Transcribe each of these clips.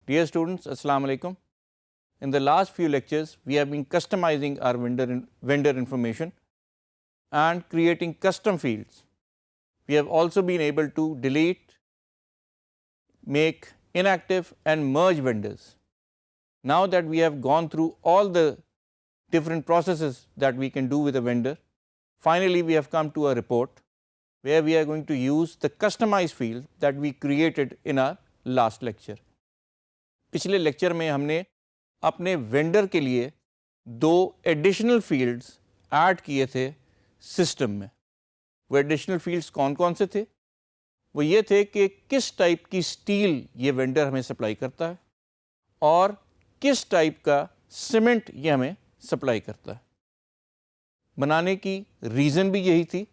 Dear students, Assalamu alaikum. In the last few lectures, we have been customizing our vendor information and creating custom fields. We have also been able to delete, make inactive and merge vendors. Now that we have gone through all the different processes that we can do with a vendor, finally we have come to a report where we are going to use the customized field that we created in our last lecture. پچھلے lecture میں ہم نے اپنے vendor کے لیے 2 additional fields add کیے تھے system میں. وہ ایڈیشنل فیلڈز کون کون سے تھے؟ وہ یہ تھے کہ کس ٹائپ کی سٹیل یہ وینڈر ہمیں سپلائی کرتا ہے اور کس ٹائپ کا سیمنٹ یہ ہمیں سپلائی کرتا ہے. بنانے کی ریزن بھی یہی تھی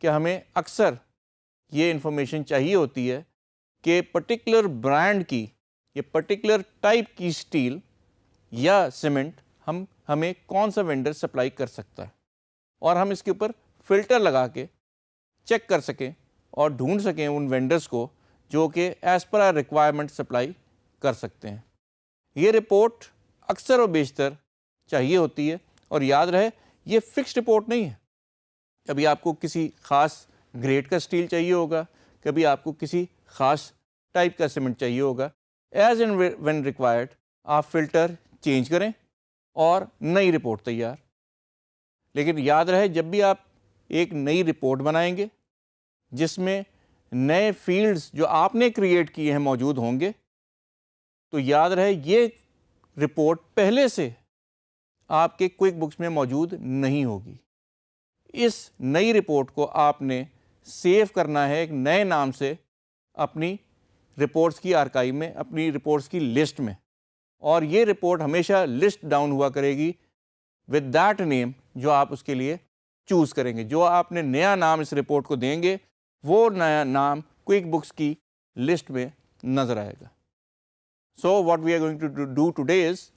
کہ ہمیں اکثر یہ انفارمیشن چاہیے ہوتی ہے کہ پرٹیکولر برانڈ کی یہ پرٹیکولر ٹائپ کی سٹیل یا سیمنٹ ہمیں کون سا وینڈر سپلائی کر سکتا ہے اور ہم اس کے اوپر فلٹر لگا کے چیک کر سکیں اور ڈھونڈ سکیں ان وینڈرز کو جو کہ as per our requirement supply کر سکتے ہیں. یہ رپورٹ اکثر و بیشتر چاہیے ہوتی ہے اور یاد رہے یہ فکسڈ رپورٹ نہیں ہے. کبھی آپ کو کسی خاص گریڈ کا سٹیل چاہیے ہوگا, کبھی آپ کو کسی خاص ٹائپ کا سیمنٹ چاہیے ہوگا. ایز اینڈ وین ریکوائرڈ آپ فلٹر چینج کریں اور نئی رپورٹ تیار. لیکن یاد رہے جب بھی آپ ایک نئی رپورٹ بنائیں گے جس میں نئے فیلڈز جو آپ نے کریٹ کیے ہیں موجود ہوں گے, تو یاد رہے یہ رپورٹ پہلے سے آپ کے کوئک بکس میں موجود نہیں ہوگی. اس نئی رپورٹ کو آپ نے سیو کرنا ہے ایک نئے نام سے اپنی رپورٹس کی آرکائیو میں, اپنی رپورٹس کی لسٹ میں, اور یہ رپورٹ ہمیشہ لسٹ ڈاؤن ہوا کرے گی ود دیٹ نیم جو آپ اس کے لیے چوز کریں گے. جو آپ نے نیا نام اس رپورٹ کو دیں گے وہ نیا نام کوئک بکس کی لسٹ میں نظر آئے گا. So what we are going to do today is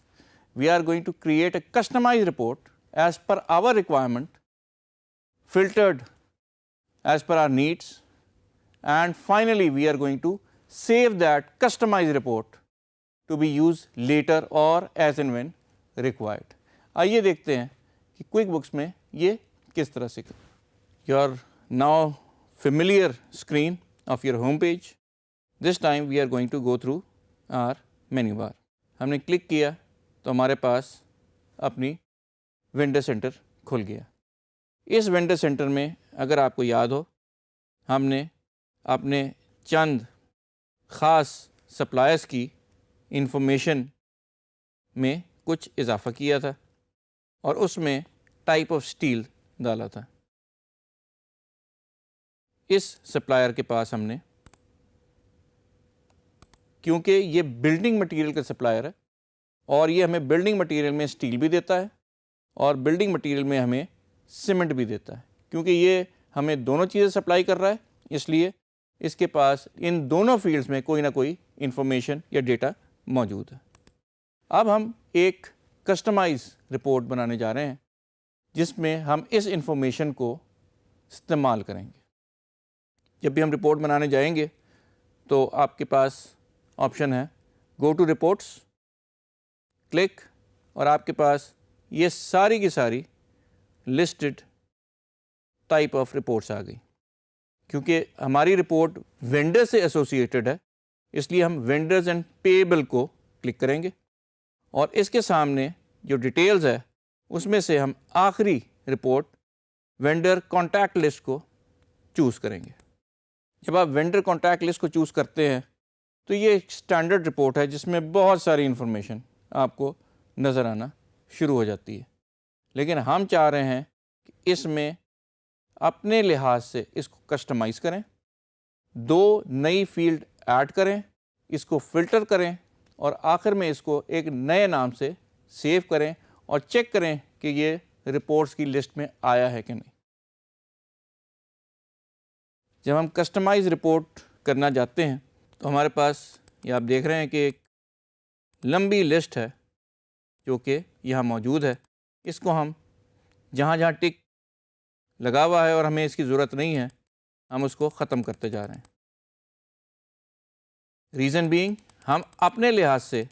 we are going to create a customized report as per our requirement, filtered as per our needs, and finally we are going to save that customized report to be used later or as and when required. آئیے دیکھتے ہیں کہ quick books میں یہ کس طرح سے. Your now familiar screen of your home page. This time we are going to go through our menu bar. ہم نے کلک کیا تو ہمارے پاس اپنی وینڈر سینٹر کھل گیا. اس وینڈر سینٹر میں اگر آپ کو یاد ہو ہم نے اپنے چند خاص سپلائرز کی انفارمیشن میں کچھ اضافہ کیا تھا اور اس میں ٹائپ آف سٹیل ڈالا تھا. اس سپلائر کے پاس ہم نے, کیونکہ یہ بلڈنگ مٹیریل کا سپلائر ہے اور یہ ہمیں بلڈنگ مٹیریل میں سٹیل بھی دیتا ہے اور بلڈنگ مٹیریل میں ہمیں سیمنٹ بھی دیتا ہے, کیونکہ یہ ہمیں دونوں چیزیں سپلائی کر رہا ہے, اس لیے اس کے پاس ان دونوں فیلڈز میں کوئی نہ کوئی انفارمیشن یا ڈیٹا موجود ہے. اب ہم ایک کسٹمائز رپورٹ بنانے جا رہے ہیں جس میں ہم اس انفارمیشن کو استعمال کریں گے. جب بھی ہم رپورٹ بنانے جائیں گے تو آپ کے پاس آپشن ہے گو ٹو رپورٹس, کلک, اور آپ کے پاس یہ ساری کی ساری لسٹڈ ٹائپ آف رپورٹس آ گئی. کیونکہ ہماری رپورٹ وینڈر سے ایسوسیٹڈ ہے اس لیے ہم وینڈرز اینڈ پیبل کو کلک کریں گے اور اس کے سامنے جو ڈیٹیلز ہے اس میں سے ہم آخری رپورٹ وینڈر کانٹیکٹ لسٹ کو چوز کریں گے. جب آپ وینڈر کانٹیکٹ لسٹ کو چوز کرتے ہیں تو یہ ایک اسٹینڈرڈ رپورٹ ہے جس میں بہت ساری انفارمیشن آپ کو نظر آنا شروع ہو جاتی ہے. لیکن ہم چاہ رہے ہیں کہ اس میں اپنے لحاظ سے اس کو کسٹمائز کریں, 2 نئی فیلڈ ایڈ کریں, اس کو فلٹر کریں اور آخر میں اس کو ایک نئے نام سے سیو کریں اور چیک کریں کہ یہ رپورٹس کی لسٹ میں آیا ہے کہ نہیں. جب ہم کسٹمائز رپورٹ کرنا جاتے ہیں تو ہمارے پاس یہ آپ دیکھ رہے ہیں کہ ایک لمبی لسٹ ہے جو کہ یہاں موجود ہے. اس کو ہم جہاں جہاں ٹک لگا ہوا ہے اور ہمیں اس کی ضرورت نہیں ہے ہم اس کو ختم کرتے جا رہے ہیں. ریزن بینگ ہم اپنے لحاظ سے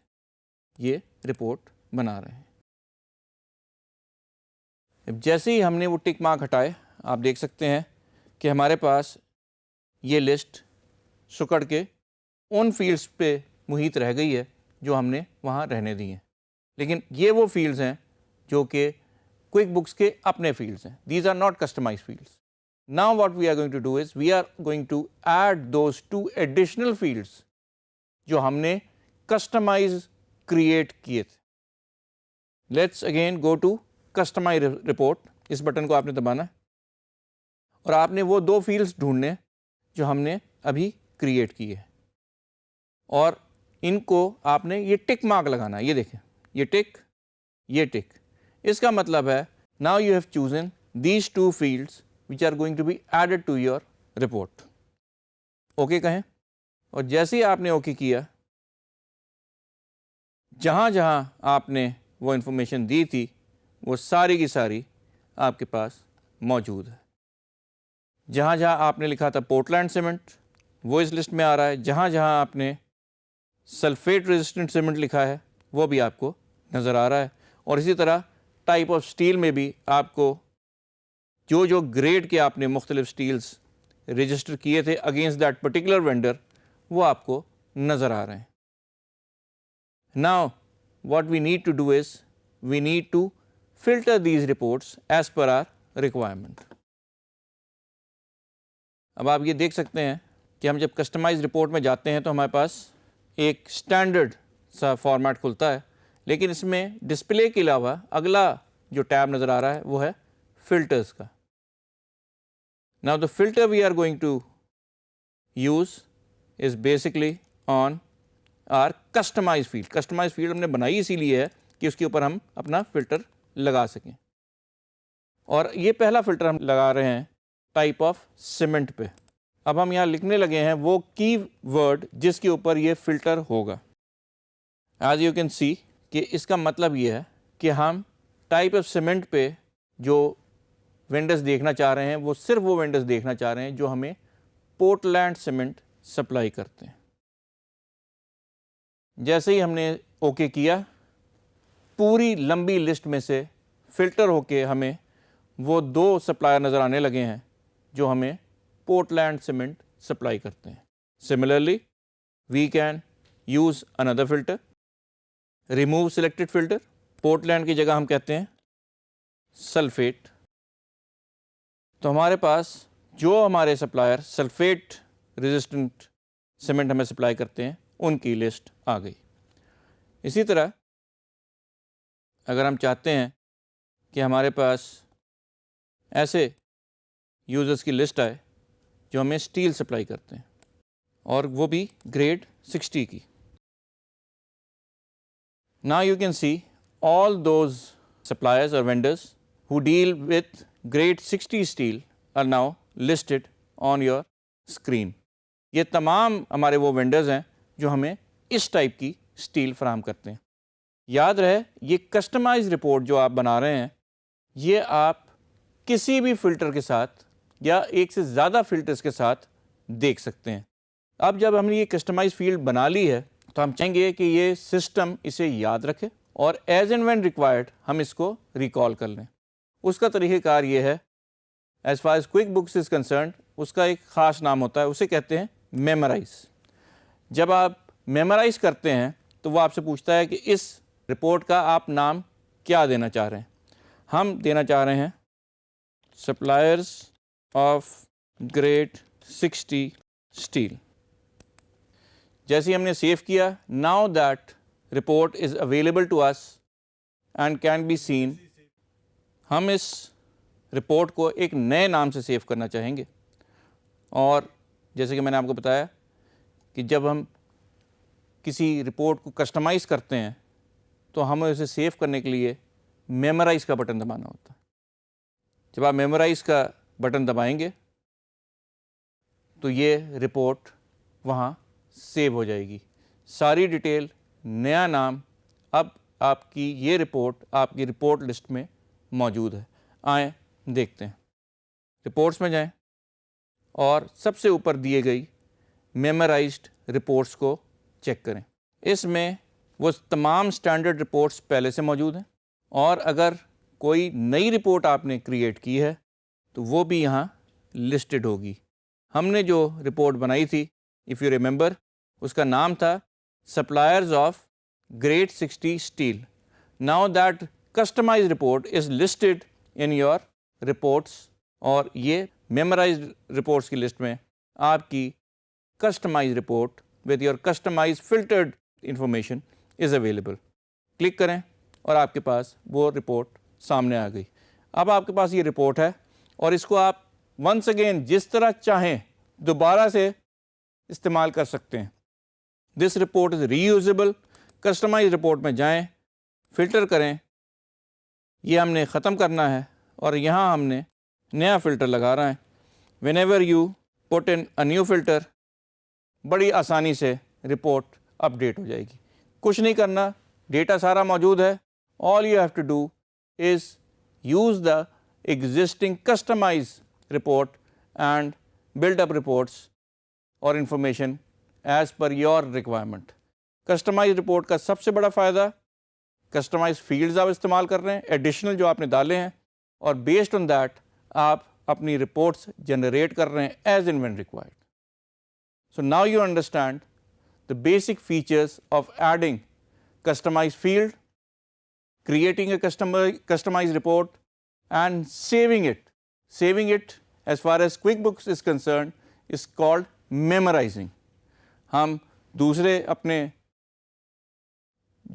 یہ رپورٹ بنا رہے ہیں. جیسے ہی ہم نے وہ ٹک مارک ہٹائے آپ دیکھ سکتے ہیں کہ ہمارے پاس یہ لسٹ سکڑ کے ان فیلڈس پہ محیط رہ گئی ہے جو ہم نے وہاں رہنے دی ہیں. لیکن یہ وہ فیلڈز ہیں جو کہ کوئک بکس کے اپنے فیلڈز ہیں. These are not customised fields. Now what we are going to do is we are going to add those 2 additional fields جو ہم نے کسٹمائز کریٹ کیے تھے. Let's again go to customise report. اس button کو آپ نے دبانا ہے اور آپ نے وہ 2 فیلڈس ڈھونڈنے جو ہم نے ابھی کریٹ کیے ہیں اور ان کو آپ نے یہ ٹک مارک لگانا ہے. یہ دیکھیں یہ ٹک یہ ٹک. اس کا مطلب ہے now you have chosen these 2 fields which are going to be added to your report. Okay کہیں اور جیسے ہی آپ نے اوکے کیا جہاں جہاں آپ نے وہ انفارمیشن دی تھی وہ ساری کی ساری آپ کے پاس موجود ہے. جہاں جہاں آپ نے لکھا تھا پورٹلینڈ سیمنٹ وہ اس لسٹ میں آ رہا ہے. جہاں جہاں آپ نے سلفیٹ ریزسٹنٹ سیمنٹ لکھا ہے وہ بھی آپ کو نظر آ رہا ہے. اور اسی طرح ٹائپ آف اسٹیل میں بھی آپ کو جو گریڈ کے آپ نے مختلف اسٹیلز رجسٹر کیے تھے اگینسٹ دیٹ پرٹیکولر وینڈر وہ آپ کو نظر آ رہے ہیں. Now what we need to do is we need to filter these reports as per our requirement. اب آپ یہ دیکھ سکتے ہیں کہ ہم جب کسٹمائز رپورٹ میں جاتے ہیں تو ہمارے پاس ایک اسٹینڈرڈ سا فارمیٹ کھلتا ہے لیکن اس میں ڈسپلے کے علاوہ اگلا جو ٹیب نظر آ رہا ہے وہ ہے فلٹرز کا. Now the filter we are going to use is basically on our customized field. Customized field ہم نے بنائی اسی لیے ہے کہ اس کے اوپر ہم اپنا فلٹر لگا سکیں. اور یہ پہلا فلٹر ہم لگا رہے ہیں ٹائپ آف سیمنٹ پہ. اب ہم یہاں لکھنے لگے ہیں وہ کی ورڈ جس کے اوپر یہ فلٹر ہوگا. As you can see کہ اس کا مطلب یہ ہے کہ ہم ٹائپ آف سیمنٹ پہ جو وینڈرز دیکھنا چاہ رہے ہیں وہ صرف وہ وینڈرز دیکھنا چاہ رہے ہیں جو ہمیں پورٹلینڈ سیمنٹ سپلائی کرتے ہیں. جیسے ہی ہم نے اوکے کیا پوری لمبی لسٹ میں سے فلٹر ہو کے ہمیں وہ 2 سپلائر نظر آنے لگے ہیں جو ہمیں پورٹلینڈ سیمنٹ سپلائی کرتے ہیں. Similarly we can use another filter. Remove selected filter. Portland کی جگہ ہم کہتے ہیں سلفیٹ. تو ہمارے پاس جو ہمارے سپلائر سلفیٹ ریزسٹنٹ سیمنٹ ہمیں سپلائی کرتے ہیں ان کی لسٹ آ گئی. اسی طرح اگر ہم چاہتے ہیں کہ ہمارے پاس ایسے یوزرز کی لسٹ آئے جو ہمیں اسٹیل سپلائی کرتے ہیں اور وہ بھی گریڈ 60 کی. Now you can see all those suppliers or vendors who deal with grade 60 steel are now listed on your screen. یہ تمام ہمارے وہ وینڈرز ہیں جو ہمیں اس ٹائپ کی اسٹیل فراہم کرتے ہیں. یاد رہے یہ کسٹمائز رپورٹ جو آپ بنا رہے ہیں یہ آپ کسی بھی فلٹر کے ساتھ یا ایک سے زیادہ فلٹرز کے ساتھ دیکھ سکتے ہیں. اب جب ہم نے یہ کسٹمائز فیلڈ بنا لی ہے تو ہم چاہیں گے کہ یہ سسٹم اسے یاد رکھے اور ایز اینڈ وین ریکوائرڈ ہم اس کو ریکال کر لیں. اس کا طریقہ کار یہ ہے as far as QuickBooks is concerned اس کا ایک خاص نام ہوتا ہے اسے کہتے ہیں میمورائز. جب آپ میمورائز کرتے ہیں تو وہ آپ سے پوچھتا ہے کہ اس رپورٹ کا آپ نام کیا دینا چاہ رہے ہیں. ہم دینا چاہ رہے ہیں سپلائرز آف گریڈ 60 اسٹیل. جیسے ہم نے سیو کیا now that report is available to us and can be seen. ہم اس رپورٹ کو ایک نئے نام سے سیو کرنا چاہیں گے اور جیسے کہ میں نے آپ کو بتایا کہ جب ہم کسی رپورٹ کو کسٹمائز کرتے ہیں تو ہمیں اسے سیو کرنے کے لیے میمورائز کا بٹن دبانا ہوتا ہے. جب آپ میمورائز کا بٹن دبائیں گے تو یہ رپورٹ وہاں سیو ہو جائے گی. ساری ڈیٹیل نیا نام اب آپ کی یہ رپورٹ آپ کی رپورٹ لسٹ میں موجود ہے. آئیں دیکھتے ہیں. رپورٹس میں جائیں اور سب سے اوپر دیے گئی میمورائزڈ رپورٹس کو چیک کریں. اس میں وہ تمام اسٹینڈرڈ رپورٹس پہلے سے موجود ہیں، اور اگر کوئی نئی رپورٹ آپ نے کریٹ کی ہے تو وہ بھی یہاں لسٹڈ ہوگی. ہم نے جو رپورٹ بنائی تھی اف یو ریمبر، اس کا نام تھا suppliers of grade 60 steel. Now that customised report is listed in your reports, اور یہ میمورائزڈ رپورٹس کی لسٹ میں آپ کی customised report with your customized filtered information is available. Click کریں اور آپ کے پاس وہ رپورٹ سامنے آ گئی. اب آپ کے پاس یہ رپورٹ ہے اور اس کو آپ ونس اگین جس طرح چاہیں دوبارہ سے استعمال کر سکتے ہیں. This report is reusable. Customised report میں جائیں، فلٹر کریں، یہ ہم نے ختم کرنا ہے اور یہاں ہم نے نیا فلٹر لگا رہا ہے. When ever you put in a new filter, بڑی آسانی سے رپورٹ اپڈیٹ ہو جائے گی. کچھ نہیں کرنا، ڈیٹا سارا موجود ہے. All you have to do is use the existing customize report and build up reports اور information as per your requirement. Customize report کا سب سے بڑا فائدہ، کسٹمائز فیلڈز آپ استعمال کر رہے ہیں ایڈیشنل جو آپ نے ڈالے ہیں، اور بیسڈ آن دیٹ آپ اپنی رپورٹس جنریٹ کر رہے ہیں as and when required. So now you understand the basic features of adding customized field, creating a customized report, and saving it. Saving it as far as QuickBooks is concerned is called memorizing. ہم دوسرے اپنے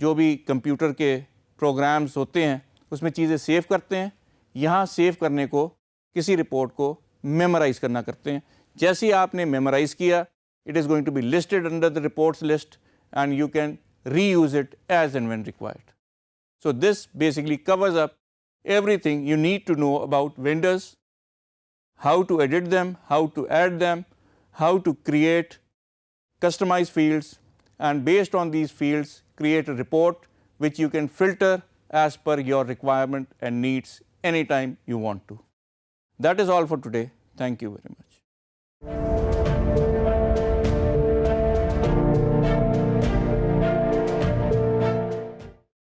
جو بھی computer کے programmes ہوتے ہیں اس میں چیزیں سیو کرتے ہیں، یہاں سیو کرنے کو کسی رپورٹ کو میمورائز کرنا کرتے ہیں. جیسے آپ نے میمورائز کیا، it is going to be listed under the reports list and you can reuse it as and when required. So this basically covers up everything you need to know about vendors, how to edit them, how to add them, how to create customized fields, and based on these fields create a report which you can filter as per your requirement and needs anytime you want to. That is all for today. Thank you very much.